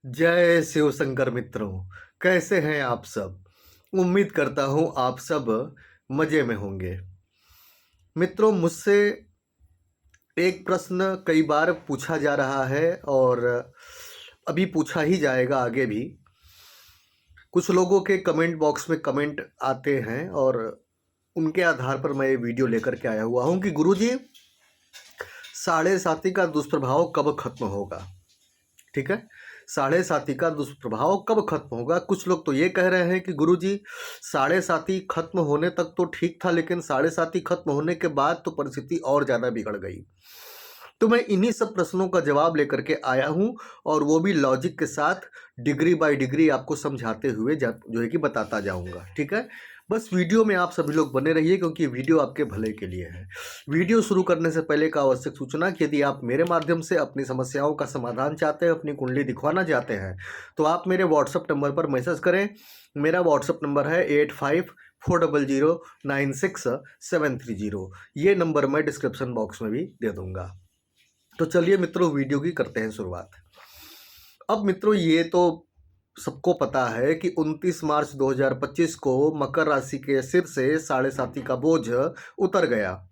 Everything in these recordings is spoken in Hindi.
जय शिव शंकर मित्रों। कैसे हैं आप सब? उम्मीद करता हूं आप सब मज़े में होंगे। मित्रों, मुझसे एक प्रश्न कई बार पूछा जा रहा है और अभी पूछा ही जाएगा आगे भी। कुछ लोगों के कमेंट बॉक्स में कमेंट आते हैं और उनके आधार पर मैं ये वीडियो लेकर के आया हुआ हूं कि गुरुजी, साढ़े साती का दुष्प्रभाव कब खत्म होगा? ठीक है, साढ़े साती का दुष्प्रभाव कब खत्म होगा? कुछ लोग तो ये कह रहे हैं कि गुरुजी, साढ़े साती खत्म होने तक तो ठीक था, लेकिन साढ़े साती खत्म होने के बाद तो परिस्थिति और ज़्यादा बिगड़ गई। तो मैं इन्हीं सब प्रश्नों का जवाब लेकर के आया हूँ और वो भी लॉजिक के साथ डिग्री बाय डिग्री आपको समझाते हुए जो है कि बताता जाऊँगा। ठीक है, बस वीडियो में आप सभी लोग बने रहिए क्योंकि वीडियो आपके भले के लिए है। वीडियो शुरू करने से पहले का आवश्यक सूचना कि यदि आप मेरे माध्यम से अपनी समस्याओं का समाधान चाहते हैं, अपनी कुंडली दिखवाना चाहते हैं, तो आप मेरे व्हाट्सअप नंबर पर मैसेज करें। मेरा व्हाट्सअप नंबर है 8540096730। ये नंबर मैं डिस्क्रिप्शन बॉक्स में भी दे दूँगा। तो चलिए मित्रों, वीडियो की करते हैं शुरुआत। अब मित्रों, ये तो सबको पता है कि 29 मार्च 2025 को मकर राशि के सिर से साढ़े साती का बोझ उतर गया।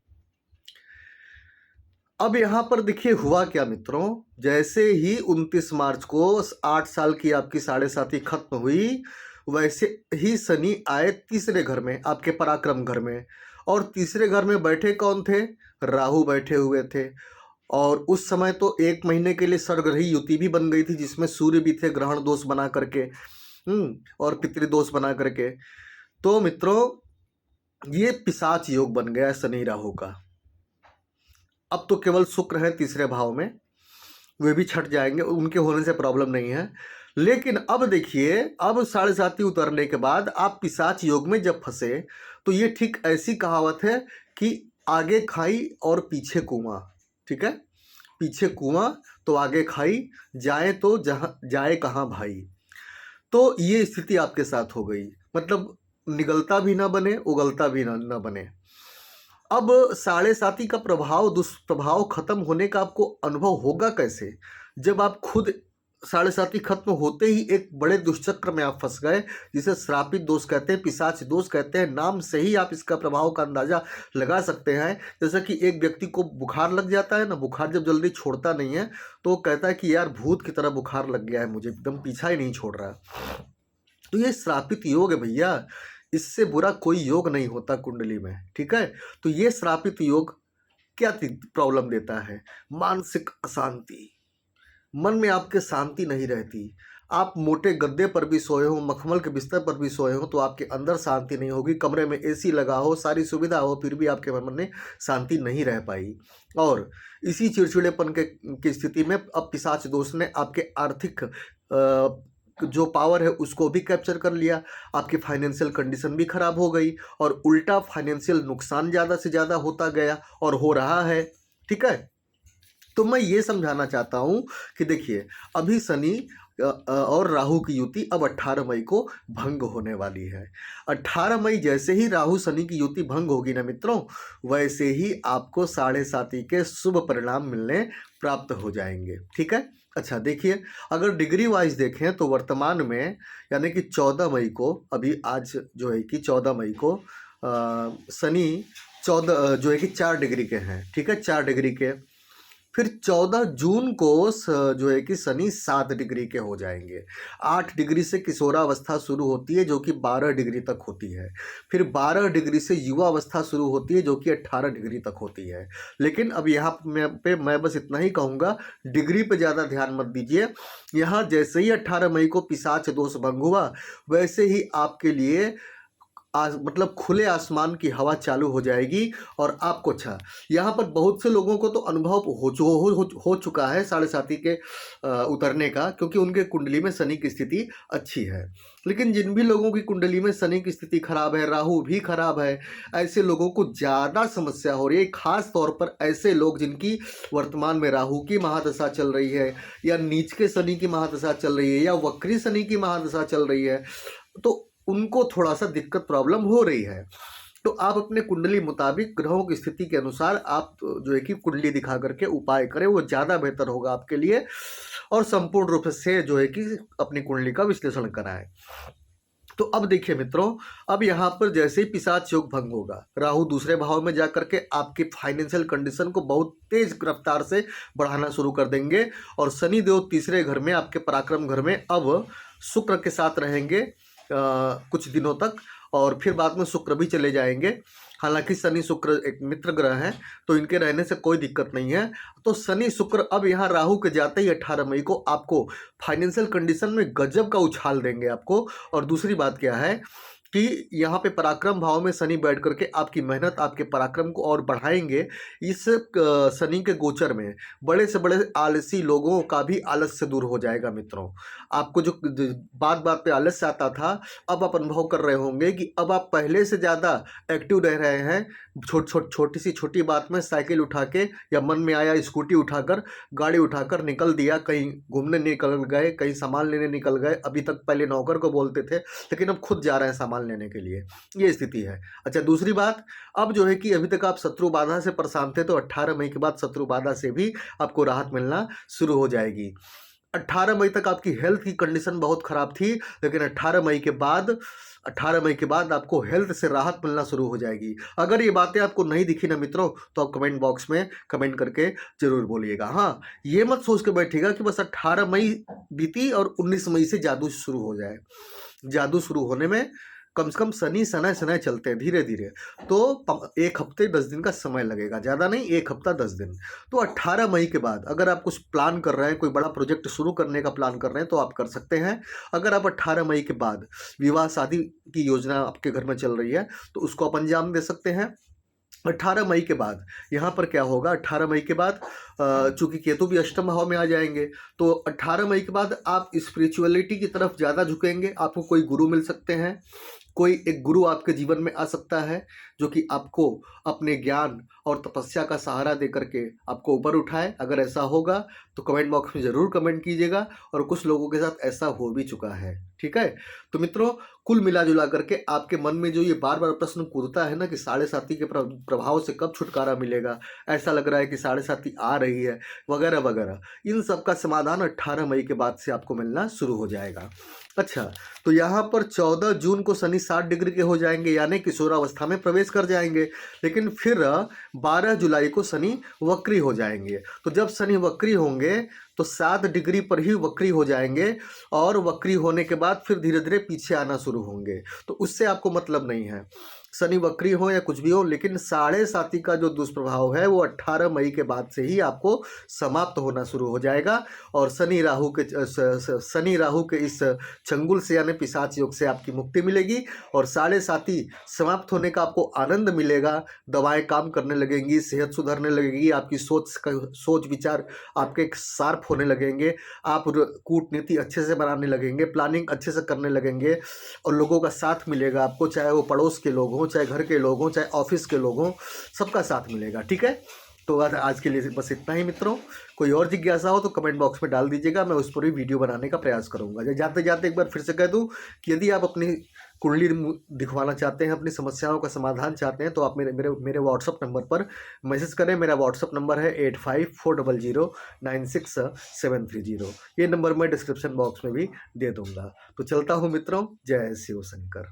अब यहाँ पर देखिए हुआ क्या मित्रों, जैसे ही 29 मार्च को 8 साल की आपकी साढ़े साती खत्म हुई, वैसे ही शनि आए तीसरे घर में, आपके पराक्रम घर में। और तीसरे घर में बैठे कौन थे? राहु बैठे हुए थे। और उस समय तो 1 महीने के लिए सर्वग्रही युति भी बन गई थी, जिसमें सूर्य भी थे ग्रहण दोष बना करके, और पितृदोष बना करके। तो मित्रों, ये पिशाच योग बन गया शनि राहु का। अब तो केवल शुक्र है तीसरे भाव में, वे भी छट जाएंगे, उनके होने से प्रॉब्लम नहीं है। लेकिन अब देखिए, अब साढ़े साती उतरने के बाद आप पिशाच योग में जब फंसे, तो ये ठीक ऐसी कहावत है कि आगे खाई और पीछे कुआं। ठीक है, पीछे कुआं तो आगे खाई, जाए तो जहां जाए कहाँ भाई। तो ये स्थिति आपके साथ हो गई, मतलब निगलता भी ना बने, उगलता भी ना बने। अब साढ़े साती का प्रभाव, दुष्प्रभाव खत्म होने का आपको अनुभव होगा कैसे? जब आप खुद साढ़े साती खत्म होते ही एक बड़े दुष्चक्र में आप फंस गए, जिसे श्रापित दोष कहते हैं, पिशाच दोष कहते हैं। नाम से ही आप इसका प्रभाव का अंदाजा लगा सकते हैं। जैसे कि एक व्यक्ति को बुखार लग जाता है ना, बुखार जब जल्दी छोड़ता नहीं है, तो वो कहता है कि यार भूत की तरह बुखार लग गया है मुझे, एकदम पीछा ही नहीं छोड़ रहा। तो ये श्रापित योग है भैया, इससे बुरा कोई योग नहीं होता कुंडली में। ठीक है, तो ये श्रापित योग क्या प्रॉब्लम देता है? मानसिक अशांति, मन में आपके शांति नहीं रहती। आप मोटे गद्दे पर भी सोए हो, मखमल के बिस्तर पर भी सोए हो, तो आपके अंदर शांति नहीं होगी। कमरे में एसी लगा हो, सारी सुविधा हो, फिर भी आपके मन में शांति नहीं रह पाई। और इसी चिड़चिड़ेपन की स्थिति में अब पिशाच दोष ने आपके आर्थिक जो पावर है उसको भी कैप्चर कर लिया। आपकी फाइनेंशियल कंडीशन भी खराब हो गई और उल्टा फाइनेंशियल नुकसान ज़्यादा से ज़्यादा होता गया और हो रहा है। ठीक है, तो मैं ये समझाना चाहता हूँ कि देखिए, अभी शनि और राहु की युति अब 18 मई को भंग होने वाली है। 18 मई जैसे ही राहु शनि की युति भंग होगी ना मित्रों, वैसे ही आपको साढ़े साती के शुभ परिणाम मिलने प्राप्त हो जाएंगे। ठीक है, अच्छा देखिए, अगर डिग्री वाइज देखें तो वर्तमान में यानी कि 14 मई को, अभी आज जो है कि 14 मई को शनि 14 जो है कि 4 डिग्री के हैं। ठीक है, 4 डिग्री के। फिर 14 जून को जो है कि शनि 7 डिग्री के हो जाएंगे। 8 डिग्री से किशोरावस्था शुरू होती है, जो कि 12 डिग्री तक होती है। फिर 12 डिग्री से युवावस्था शुरू होती है, जो कि 18 डिग्री तक होती है। लेकिन अब यहाँ पे मैं बस इतना ही कहूँगा, डिग्री पे ज़्यादा ध्यान मत दीजिए। यहाँ जैसे ही 18 मई को पिशाच दोष भंग हुआ, वैसे ही आपके लिए मतलब खुले आसमान की हवा चालू हो जाएगी। और आपको अच्छा, यहाँ पर बहुत से लोगों को तो अनुभव हो चुका है साढ़े साती के उतरने का, क्योंकि उनके कुंडली में शनि की स्थिति अच्छी है। लेकिन जिन भी लोगों की कुंडली में शनि की स्थिति खराब है, राहु भी खराब है, ऐसे लोगों को ज़्यादा समस्या हो रही है। खास तौर पर ऐसे लोग जिनकी वर्तमान में राहु की महादशा चल रही है, या नीच के शनि की महादशा चल रही है, या वक्री शनि की महादशा चल रही है, तो उनको थोड़ा सा दिक्कत प्रॉब्लम हो रही है। तो आप अपने कुंडली मुताबिक ग्रहों की स्थिति के अनुसार आप जो है कि कुंडली दिखा करके उपाय करें, वो ज़्यादा बेहतर होगा आपके लिए। और संपूर्ण रूप से जो है कि अपनी कुंडली का विश्लेषण कराएं। तो अब देखिए मित्रों, अब यहाँ पर जैसे ही पिशाच योग भंग होगा, राहु दूसरे भाव में जाकर के आपकी फाइनेंशियल कंडीशन को बहुत तेज रफ्तार से बढ़ाना शुरू कर देंगे, और शनि देव तीसरे घर में, आपके पराक्रम घर में अब शुक्र के साथ रहेंगे कुछ दिनों तक, और फिर बाद में शुक्र भी चले जाएंगे। हालांकि शनि शुक्र एक मित्र ग्रह हैं, तो इनके रहने से कोई दिक्कत नहीं है। तो शनि शुक्र अब यहाँ राहु के जाते ही 18 मई को आपको फाइनेंशियल कंडीशन में गजब का उछाल देंगे आपको। और दूसरी बात क्या है कि यहाँ पे पराक्रम भाव में शनि बैठ करके आपकी मेहनत, आपके पराक्रम को और बढ़ाएंगे। इस शनि के गोचर में बड़े से बड़े आलसी लोगों का भी आलस से दूर हो जाएगा मित्रों। आपको जो बात बात पे आलस आता था, अब आप अनुभव कर रहे होंगे कि अब आप पहले से ज़्यादा एक्टिव रह रहे हैं। छोटी सी छोटी बात में साइकिल उठा के, या मन में आया स्कूटी उठाकर, गाड़ी उठाकर निकल दिया, कहीं घूमने निकल गए, कहीं सामान लेने निकल गए। अभी तक पहले नौकर को बोलते थे, लेकिन अब खुद जा रहे हैं सामान लेने के लिए। ये स्थिति है। अच्छा, दूसरी बात, अब जो है कि अभी तक आप शत्रु बाधा से परेशान थे, तो 18 मई के बाद शत्रु बाधा से भी आपको राहत मिलना शुरू हो जाएगी। 18 मई तक आपकी हेल्थ की कंडीशन बहुत खराब थी, लेकिन 18 मई के बाद आपको हेल्थ से राहत मिलना शुरू हो जाएगी। अगर ये बातें आपको नहीं दिखी ना मित्रों, तो आप कमेंट बॉक्स में कमेंट करके जरूर बोलिएगा। हाँ, ये मत सोच के बैठिएगा कि बस 18 मई बीती और 19 मई से जादू शुरू हो जाए। जादू शुरू होने में कम से कम शनि शनै शनै चलते हैं धीरे धीरे, तो 1 हफ्ते 10 दिन का समय लगेगा, ज़्यादा नहीं, 1 हफ्ता 10 दिन। तो 18 मई के बाद अगर आप कुछ प्लान कर रहे हैं, कोई बड़ा प्रोजेक्ट शुरू करने का प्लान कर रहे हैं, तो आप कर सकते हैं। अगर आप 18 मई के बाद विवाह शादी की योजना आपके घर में चल रही है, तो उसको आप अंजाम दे सकते हैं। 18 मई के बाद यहाँ पर क्या होगा, 18 मई के बाद चूंकि केतु भी अष्टम भाव में आ जाएंगे, तो 18 मई के बाद आप स्पिरिचुअलिटी की तरफ ज़्यादा झुकेंगे। आपको कोई गुरु मिल सकते हैं, कोई एक गुरु आपके जीवन में आ सकता है, जो कि आपको अपने ज्ञान और तपस्या का सहारा दे करके आपको ऊपर उठाए। अगर ऐसा होगा तो कमेंट बॉक्स में ज़रूर कमेंट कीजिएगा, और कुछ लोगों के साथ ऐसा हो भी चुका है। ठीक है, तो मित्रों, कुल मिला जुला करके आपके मन में जो ये बार बार प्रश्न कूदता है ना कि साढ़े साथी के प्रभाव से कब छुटकारा मिलेगा, ऐसा लग रहा है कि साढ़े साथी आ रही है, वगैरह वगैरह, इन सब का समाधान 18 मई के बाद से आपको मिलना शुरू हो जाएगा। अच्छा, तो यहाँ पर 14 जून को शनि 60 डिग्री के हो जाएंगे, यानी किशोरावस्था में प्रवेश कर जाएंगे। लेकिन फिर 12 जुलाई को शनि वक्री हो जाएंगे। तो जब शनि वक्री होंगे तो 7 डिग्री पर ही वक्री हो जाएंगे, और वक्री होने के बाद फिर धीरे धीरे पीछे आना शुरू होंगे। तो उससे आपको मतलब नहीं है, शनि वक्री हो या कुछ भी हो, लेकिन साढ़े साथी का जो दुष्प्रभाव है वो 18 मई के बाद से ही आपको समाप्त होना शुरू हो जाएगा। और शनि राहु के इस चंगुल से यानी पिशाच योग से आपकी मुक्ति मिलेगी, और साढ़े साथी समाप्त होने का आपको आनंद मिलेगा। दवाएं काम करने लगेंगी, सेहत सुधरने लगेगी, आपकी सोच विचार आपके शार्प होने लगेंगे, आप कूटनीति अच्छे से बनाने लगेंगे, प्लानिंग अच्छे से करने लगेंगे, और लोगों का साथ मिलेगा आपको, चाहे वो पड़ोस के लोग हों, चाहे घर के लोग हों, चाहे ऑफिस के लोग हों, सबका साथ मिलेगा। ठीक है, तो आज के लिए बस इतना ही मित्रों। कोई और जिज्ञासा हो तो कमेंट बॉक्स में डाल दीजिएगा, मैं उस पर भी वीडियो बनाने का प्रयास करूंगा। जाते जाते एक बार फिर से कह दूं कि यदि आप अपनी कुंडली दिखवाना चाहते हैं, अपनी समस्याओं का समाधान चाहते हैं, तो आप मेरे व्हाट्सअप नंबर पर मैसेज करें। मेरा व्हाट्सअप नंबर है 8540096730। ये नंबर मैं डिस्क्रिप्शन बॉक्स में भी दे दूंगा। तो चलता हूँ मित्रों, जय शिव शंकर।